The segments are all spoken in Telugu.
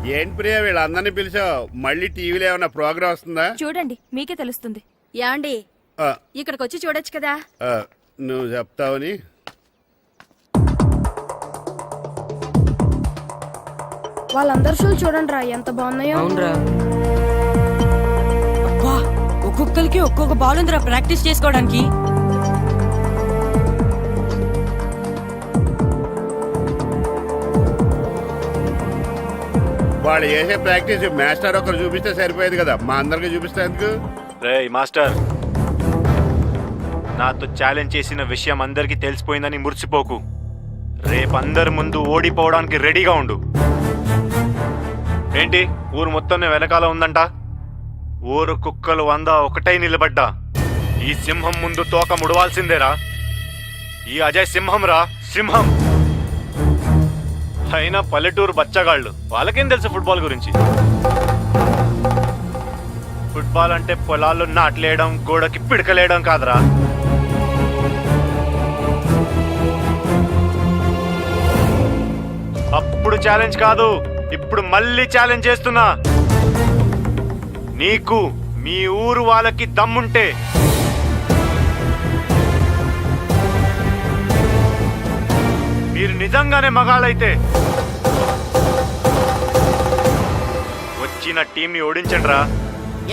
ఏంటి ప్రియా వీళ్ళందరినీ పిలిచావు? మళ్ళీ టీవీలో ఏమైనా ప్రోగ్రామ్ వస్తుందా? చూడండి, మీకే తెలుస్తుంది. యాండి ఆ, ఇక్కడికి వచ్చి చూడొచ్చు కదా. ఆ, నువ్వు చెప్తావని. వాళ్ళందరు షూలు చూడండి రా, ఎంత బాగున్నాయో. అవునరా, అబ్బా ఒక్కొక్కరికి ఒక్కొక్క బాల్ ఉందిరా ప్రాక్టీస్ చేసుకోవడానికి. వాళ్ళు చేసే ప్రాక్టీస్ మాస్టర్ ఒకరు చూపిస్తే సరిపోయేది కదా, మా అందరికి చూపిస్తే ఎందుకు? రేయ్ మాస్టర్, నాతో ఛాలెంజ్ చేసిన విషయం అందరికీ తెలిసిపోయిందని మురిసిపోకు. రేపు అందరి ముందు ఓడిపోవడానికి రెడీగా ఉండు. ఏంటి ఊరు మొత్తం వెనకాల ఉందంట? ఊరు కుక్కలు 100 ఒకటై నిలబడ్డా ఈ సింహం ముందు తోక ముడవాల్సిందేరా. ఈ అజయ్ సింహం రా, సింహం. అయినా పల్లెటూరు బచ్చగాళ్ళు, వాళ్ళకేం తెలుసు ఫుట్బాల్ గురించి? ఫుట్బాల్ అంటే పొలాల్లో నాట్లేయడం, గోడకి పిడకలేయడం కాదురా. అప్పుడు ఛాలెంజ్ కాదు, ఇప్పుడు మళ్ళీ ఛాలెంజ్ చేస్తున్నా. నీకు మీ ఊరు వాళ్ళకి దమ్ముంటే మీరు నిజంగానే మగాళ్ళైతే వచ్చిన టీంని ఓడించండి రా.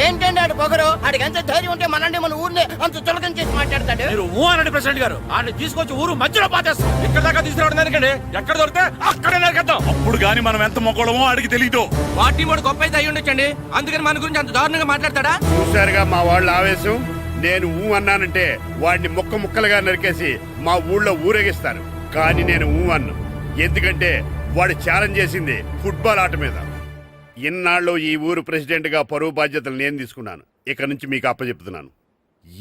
ఏంటండి ఆడు పొగరు? ఆడికి ఎంత ధైర్యం ఉంటే మనండి మన ఊరిని అంత చులకం చేసి మాట్లాడతాడు. మీరు అనండి ప్రెసిడెంట్ గారు. ఆయన తీసుకొచ్చి ఊరు మధ్యలో పాతేస్తాం. ఇక్కడ దాకా తీసుకురావడం దానికండి, ఎక్కడ దొరికితే అక్కడే నరికేద్దాం. అప్పుడు గాని మనం ఎంత మొక్కడమో ఆడికి తెలీదు. పార్టీ వాడు గొప్ప అయితే అయ్యి ఉండొచ్చండి, అందుకని మన గురించి అంత దారుణంగా మాట్లాడతాడా? చూసారుగా మా వాళ్ళ ఆవేశం. నేను ఊ అన్నానంటే వాడిని ముక్క ముక్కలుగా నరికేసి మా ఊళ్ళో ఊరేగిస్తాను. కానీ నేను ఊ అన్ను, ఎందుకంటే వాడు ఛాలెంజ్ చేసింది ఫుట్బాల్ ఆట మీద. ఇన్నాళ్ళు ఈ ఊరు ప్రెసిడెంట్ గా పరువు బాధ్యతలు నేను తీసుకున్నాను. ఇక నుంచి మీకు అప్పచెప్తున్నాను,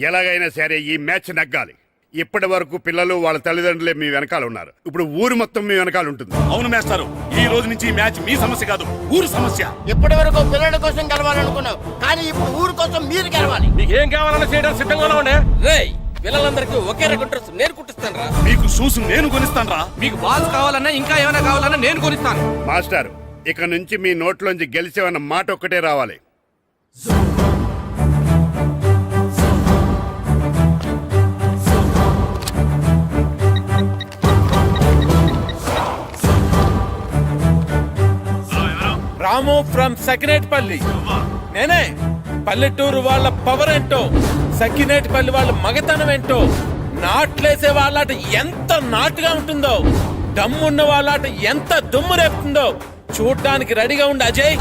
ఎలాగైనా సరే ఈ మ్యాచ్ నగ్గాలి. ఇప్పటి వరకు పిల్లలు వాళ్ళ తల్లిదండ్రులే మీ వెనకాల ఉన్నారు, ఇప్పుడు ఊరు మొత్తం మీ వెనకాల ఉంటుంది. అవును మేస్తారు, ఈ రోజు నుంచి ఈ మ్యాచ్ మీ సమస్య కాదు, ఊరు సమస్య. ఇప్పటి వరకు పిల్లల కోసం గెలవాలనుకున్నావు, కానీ ఇప్పుడు ఊరు కోసం మీరు గెలవాలి. నీకేం కావాలన్నా చేయడానికి సిద్ధంగా ఉండే. రేయ్, పిల్లలందరికీ ఒకే రకం డ్రెస్ నేను కుట్టిస్తాను రా. మీకు షూస్ నేను కొనిస్తాను రా. మీకు బాల్స్ కావాలన్నా ఇంకా ఏమైనా కావాలన్నా నేను కొనిస్తాను. మాస్టర్, ఇక నుంచి మీ నోట్లోంచి గెలిచేవన్న మాట ఒక్కటే రావాలి. రాము ఫ్రమ్ సకినేటిపల్లి. నేనే. పల్లెటూరు వాళ్ళ పవర్ ఏంటో, సకినేటిపల్లి వాళ్ళ మగతనం ఏంటో, నాట్లేసే వాళ్ళట ఎంత నాటుగా ఉంటుందో, దమ్మున్న వాళ్ళట ఎంత దుమ్ము రేపుతుందో చూడ్డానికి రెడీగా ఉండి అజయ్.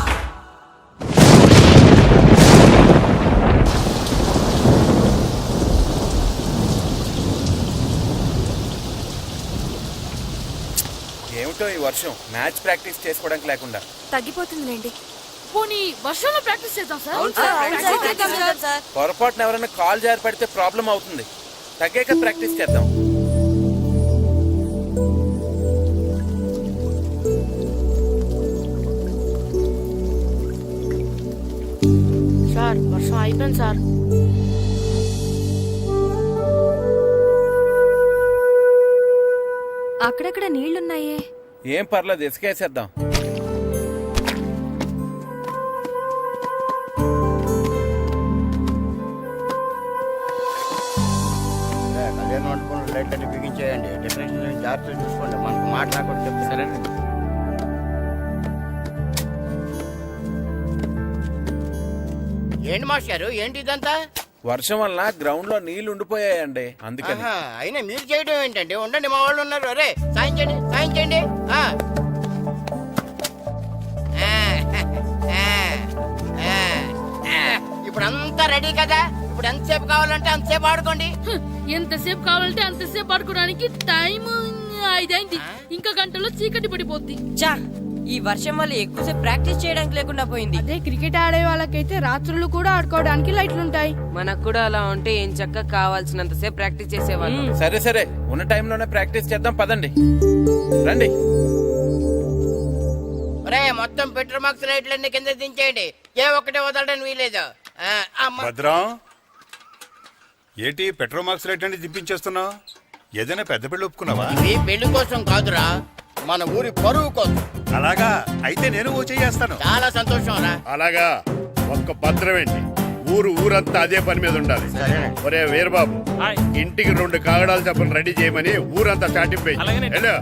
ఏమిటో ఈ వర్షం, మ్యాచ్ ప్రాక్టీస్ చేసుకోవడానికి లేకుండా. తగ్గిపోతుందిలేండి. పోనీ వర్షంలో ప్రాక్టీస్ చేద్దాం సార్. పొరపాటున ఎవరైనా కాల్ జారి పడితే ప్రాబ్లం అవుతుంది. తగ్గాక ప్రాక్టీస్ చేద్దాం. సార్ వర్షం అయిపోయింది సార్. అక్కడక్కడ నీళ్లున్నాయే. ఏం పర్లేదు, ఇసుకేసేద్దాం. కళ్యాణ్ మండపంలో లైట్ అన్ని బిగించేయండి. డెకరేషన్ జాగ్రత్తగా చూసుకోండి, మనకు మాట్లాడకుండా చెప్తే సరే. ఏంటి మాస్టారు, ఏంటి ఇదంతా? వర్షం వల్ల గ్రౌండ్ లో నీళ్లు ఉండిపోయాయండి, అందుకని. అయినా మీరు చేయడం ఏంటండి? ఉండండి, మా వాళ్ళు ఉన్నారు. అరే సాయం చేయండి, సాయం చేయండి. ఇప్పుడు అంతా రెడీ కదా? ఇప్పుడు ఎంతసేపు కావాలంటే అంతసేపు ఆడుకోండి. ఎంతసేపు కావాలంటే అంతసేపు ఆడుకోవడానికి టైం 5 అయింది. ఇంకా గంటలో చీకటి పడిపోద్ది. చా, ఈ వర్షం వల్ల ఎక్కువసేపు ప్రాక్టీస్ చేయడానికి లేకుండా పోయింది. అదే క్రికెట్ ఆడే వాళ్ళకైతే రాత్రులు కూడా ఆడుకోవడానికి లైట్లుంటాయి. మనకు కూడా అలా ఉంటే ఏం చక్కగా కావాల్సినంత సేపు ప్రాక్టీస్ చేసేవాళ్ళం. సరే సరే, ఉన్న టైంలోనే ప్రాక్టీస్ చేద్దాం, పదండి రండి. ఒరే, మొత్తం పెట్రోల్ మార్క్స్ లైట్లన్నీ కింద దించేయండి, ఏ ఒక్కటే వదలడానికి వీలేదు. భద్రం, ఏంటి పెట్రోల్ మార్క్స్ రేట్ అంటే దింపించేస్తున్నావు? ఏదైనా పెద్ద పెళ్లి ఒప్పుకున్నావా? ఇవి పెళ్లి కోసం కాదురా, మన ఊరి పరువు కోసం. అలాగా అయితే నేను ఓ చేస్తాను. చాలా సంతోషం రా. అలాగా ఒక్క భద్రమేంటి, ఊరంతా అదే పని మీద ఉండాలి. ఒరే వీరబాబు, ఇంటికి 2 కాగడాల చెప్పలు రెడీ చేయమని ఊరంతా చాటింపేయి. Hello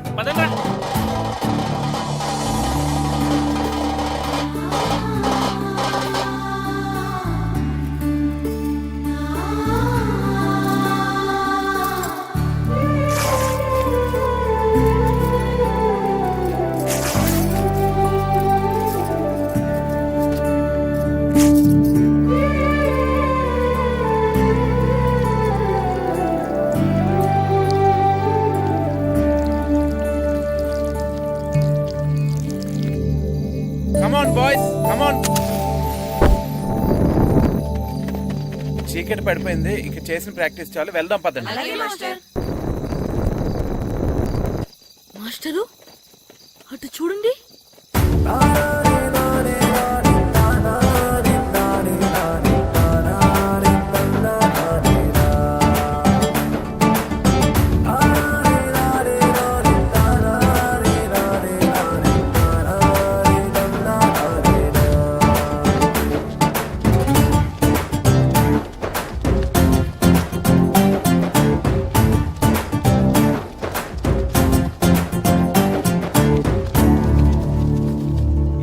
come on boys come on. చీకటి పడిపోయింది, ఇక చేసిన ప్రాక్టీస్ చాలు, వెళ్దాం పదండి. మాస్టరు అటు చూడండి.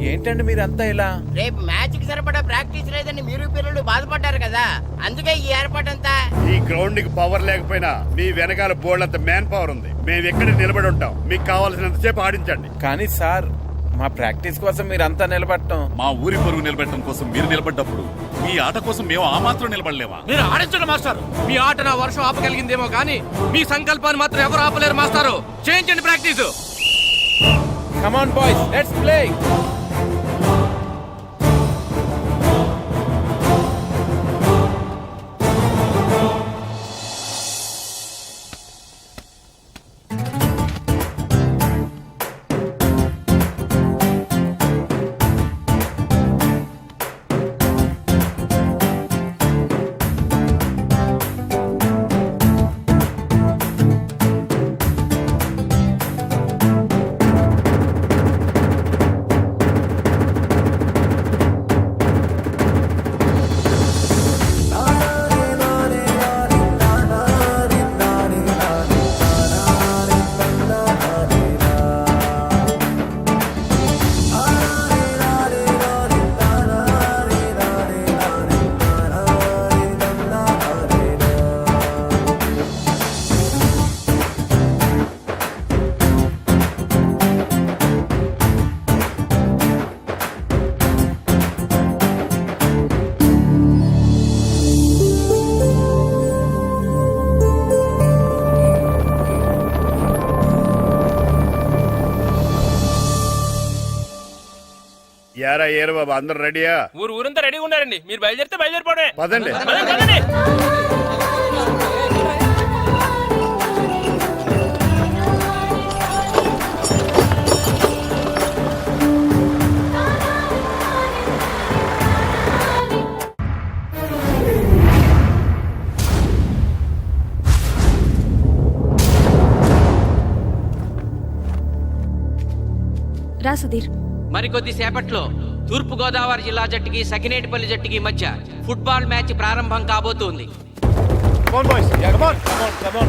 ఏంటండి మీరంతా ఇలా? రేపు మ్యాచ్ కి సరిపడా ప్రాక్టీస్ లేదని మీరు పిల్లలు బాధపడ్డారు కదా, అందుకే ఈ ఏర్పాటంతా. ఈ గ్రౌండ్ కి పవర్ లేకపోయినా మీ వెనకాల బోర్డు అంత మ్యాన్ పవర్ ఉంది. మేము ఎక్కడ నిలబడి ఉంటాం, మీకు కావాల్సినంతసేపు ఆడించండి. కానీ సార్, మా ప్రాక్టీస్ కోసం మీరంతా నిలబడటం. మా ఊరి పరువు నిలబెట్టడం కోసం మీరు నిలబడ్డప్పుడు మీ ఆట కోసం మేము ఆ మాత్రం నిలబడలేమా? మీరు ఆడించండి మాస్టర్. మీ ఆట నా వర్షం ఆపగలిగిందేమో కానీ మీ సంకల్పాన్ని మాత్రం ఎవరు ఆపలేరు మాస్టారు. చేయించండి practice. Come on boys, let's play. యారా ఏరు బాబు, అందరు రెడీయా? ఊరంతా రెడీగా ఉన్నారండి. మీరు బయలుదేరితే బయలుదేరిపోవడే. పదండి. రా సుధీర్. మరికొద్ది సేపట్లో తూర్పు గోదావరి జిల్లా జట్టుకి సకినేటిపల్లి జట్టుకి మధ్య ఫుట్బాల్ మ్యాచ్ ప్రారంభం కాబోతోంది. Come on, boys. Yeah, come on. Come on, come on.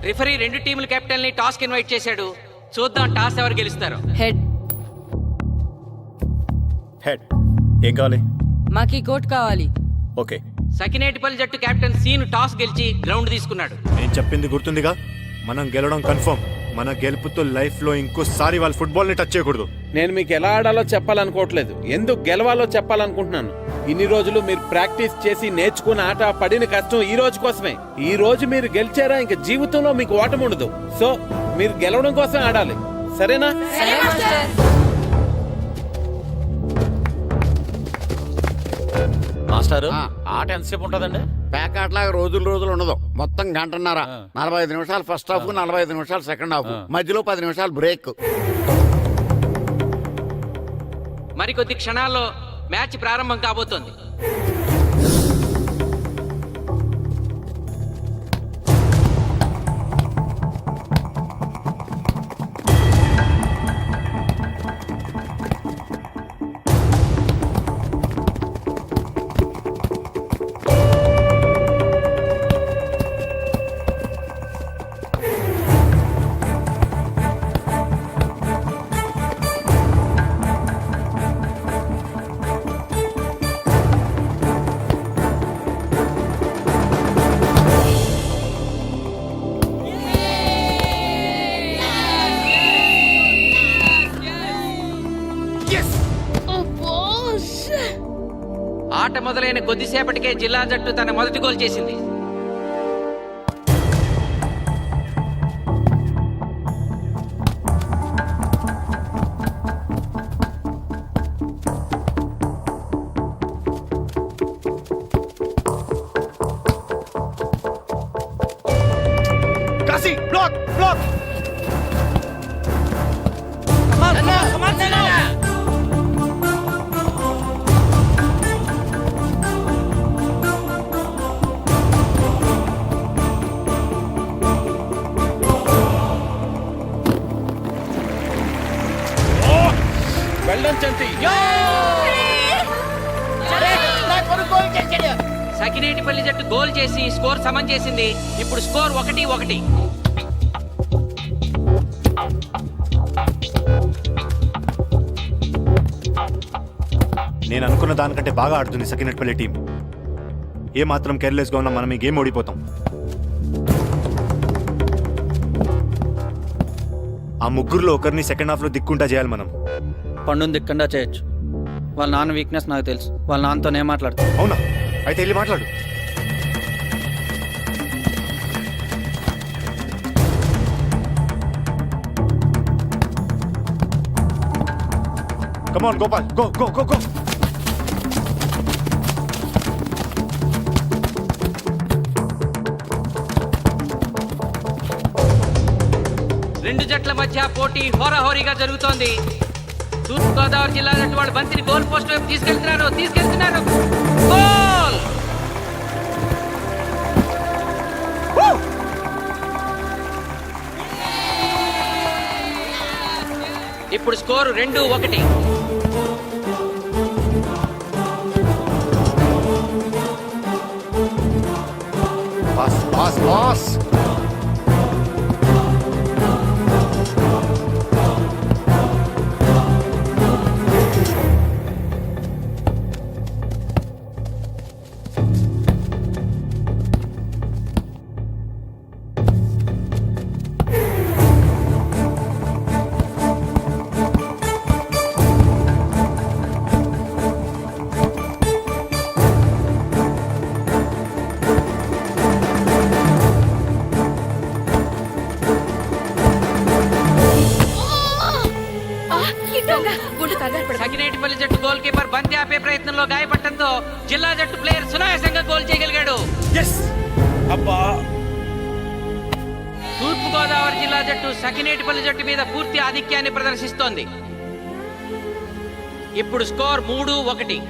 Referee 2 టీముల కెప్టెన్ ని టాస్ కి ఇన్వైట్ చేశాడు. చూద్దాం టాస్ ఎవరు గెలుస్తారు. హెడ్. హెడ్. ఏం కావాలి? మాకి కోట్ కావాలి. ఓకే. సకినేటిపల్లి జట్టు కెప్టెన్ సీను టాస్ గెలిచి గ్రౌండ్ తీసుకున్నాడు. నేను చెప్పింది గుర్తుందిగా, మనం గెలవడం కన్ఫర్మ్. మన గెలుపుతో లైఫ్ లో ఇంకోసారి వాళ్ళ ఫుట్బాల్ ని టచ్ చేయకూడదు. నేను మీకు ఎలా ఆడాలో చెప్పాలనుకోవట్లేదు, ఎందుకు గెలవాలో చెప్పాలనుకుంటున్నాను. ఇన్ని రోజులు మీరు ప్రాక్టీస్ చేసి నేర్చుకున్న ఆట పడిన కష్టం ఈ రోజు కోసమే. ఈ రోజు మీరు గెలిచారా, ఇంక జీవితంలో మీకు ఓటమి ఉండదు. సో మీరు గెలవడం కోసం ఆడాలి, సరేనా? మాస్టర్ ఆట ఎంతసేపు ఉంటుందండి? పేకాట్లాగా రోజులు ఉండదు. మొత్తం గంటన్నర. 45 నిమిషాలు ఫస్ట్ హాఫ్, 45 నిమిషాలు సెకండ్ హాఫ్, మధ్యలో 10 నిమిషాలు బ్రేక్. మరికొద్ది క్షణాల్లో మ్యాచ్ ప్రారంభం కాబోతోంది. ఆట మొదలైన కొద్దిసేపటికే జిల్లా జట్టు తన మొదటి గోల్ చేసింది. Kashi block block. వెళ్ళం చంటి. సకినేటిపల్లి జట్టు గోల్ చేసి స్కోర్ సమం చేసింది. ఇప్పుడు స్కోర్ 1-1. నేను అనుకున్న దానికంటే బాగా ఆడుతుంది సకినేట్పల్లి టీం. ఏ మాత్రం కేర్లెస్గా ఉన్నా మనం ఈ గేమ్ ఓడిపోతాం. ఆ ముగ్గురులో ఒకరిని సెకండ్ హాఫ్లో దిక్కుంటా చేయాలి మనం. పండుని దిక్కుండా చేయొచ్చు. వాళ్ళ నాన్న వీక్నెస్ నాకు తెలుసు. వాళ్ళ నాన్నతో నేను మాట్లాడతాను. అవునా? అయితే వెళ్ళి మాట్లాడు. Come on, Gopal. Go, go, go, go. రెండు జట్ల మధ్య పోటీ హోరాహోరీగా జరుగుతోంది. తూర్పుగోదావరి జిల్లా జట్టు వాళ్ళు బంతిని గోల్ పోస్ట్ వైపు తీసుకెళ్తున్నారు. గోల్! ఇప్పుడు స్కోరు 2-1. Pass. సకినేటిపల్లి జట్టు గోల్ కీపర్ బంతి ఆపే ప్రయత్నంలో గాయపడటంతో జిల్లా జట్టు ప్లేయర్ సునాయాసంగా గోల్ చేయగలిగాడు. తూర్పుగోదావరి జిల్లా జట్టు సకినేటిపల్లి జట్టు మీద పూర్తి ఆధిక్యాన్ని ప్రదర్శిస్తోంది. ఇప్పుడు స్కోర్ 3-1.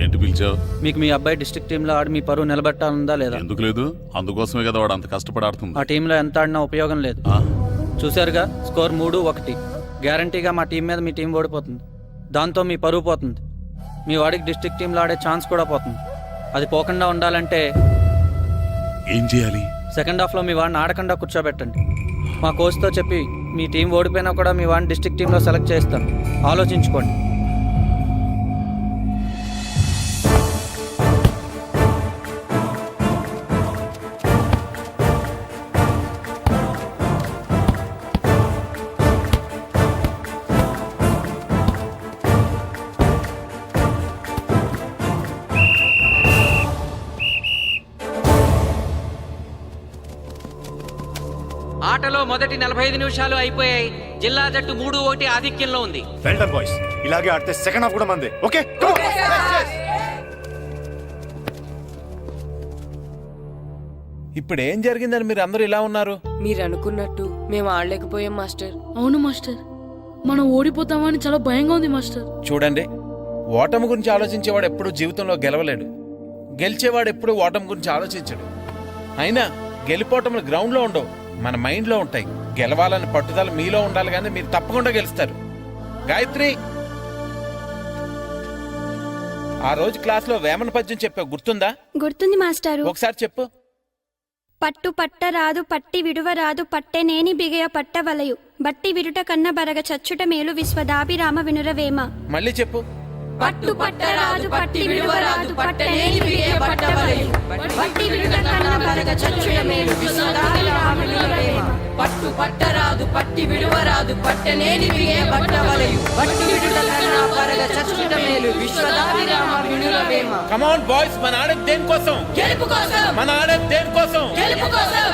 ఏంటి పిలిచావు? మీకు మీ అబ్బాయి డిస్ట్రిక్ట్ టీంలో ఆడి మీ పరువు నిలబెట్టాలందా లేదా? ఎందుకు లేదు? అందుకోసమే కదా వాడు అంత కష్టపడి ఆడుతుంది. ఆ టీంలో ఎంత ఆడినా ఉపయోగం లేదు. చూశారుగా, స్కోర్ 3-1. గ్యారంటీగా మా టీం మీద మీ టీం ఓడిపోతుంది. దాంతో మీ పరువు పోతుంది. మీ వాడికి డిస్ట్రిక్ట్ టీంలో ఆడే ఛాన్స్ కూడా పోతుంది. అది పోకుండా ఉండాలంటే ఏం చేయాలి? సెకండ్ హాఫ్లో మీ వాడిని ఆడకుండా కూర్చోబెట్టండి. మా కోచ్తో చెప్పి మీ టీం ఓడిపోయినా కూడా మీ వాడిని డిస్ట్రిక్ట్ టీంలో సెలెక్ట్ చేస్తాం. ఆలోచించుకోండి. ఆటలో మొదటి 45 నిమిషాలు అయిపోయాయి. జిల్లా జట్టు 3-1 ఆధిక్యంలో ఉంది. Well done boys. ఇలాగే ఆడితే సెకండ్ హాఫ్ కూడా మందే. ఓకే ఇప్పుడు ఏం జరిగిందని మీరు అందరూ ఇలా ఉన్నారు? మీరు అనుకున్నట్టు మేము ఆడలేకపోయాం మాస్టర్. అవును మాస్టర్, మనం ఓడిపోతామని చాలా భయంగా ఉంది మాస్టర్. చూడండి, ఓటమి గురించి ఆలోచించేవాడు ఎప్పుడు జీవితంలో గెలవలేడు, గెలిచేవాడు ఎప్పుడు ఓటమి గురించి ఆలోచించడు. అయినా గెలిపోవటంలో గ్రౌండ్లో ఉండవు, మన మైండ్లో ఉంటాయి. గెలవాలని పట్టుదల మీలో ఉండాలి, కానీ మీరు తప్పకుండా గెలుస్తారు. గాయత్రి, ఆ రోజు క్లాస్లో వేమన పద్యం చెప్పావు, గుర్తుందా? గుర్తుంది మాస్టారు. ఒకసారి చెప్పు. పట్టు పట్టరాదు పట్టి విడువరాదు పట్టెనేని బిగయ పట్టవలయు బట్టి విడుట కన్న బరగ చచ్చుట మేలు విశ్వదాభిరామ వినురవేమ. మళ్ళీ చెప్పు. పట్టు పట్టరాదు పట్టి విడువరాదు పట్టనేని బిగే పట్టవలయు బట్టి విడుట కన్న బరగ చచ్చుట మేలు విశ్వదాభిరామ వినురవేమ. పట్టు పట్టరాదు పట్టి విడువరాదు పట్టనేని బిగే పట్టవలయు బట్టి విడుట కన్న బరగ చచ్చుట మేలు విశ్వదాభిరామ వినురవేమ. కమ్ ఆన్ బాయ్స్, మన ఆడేది దేనికోసం? గెలుపు కోసం. మన ఆడేది దేనికోసం? గెలుపు కోసం.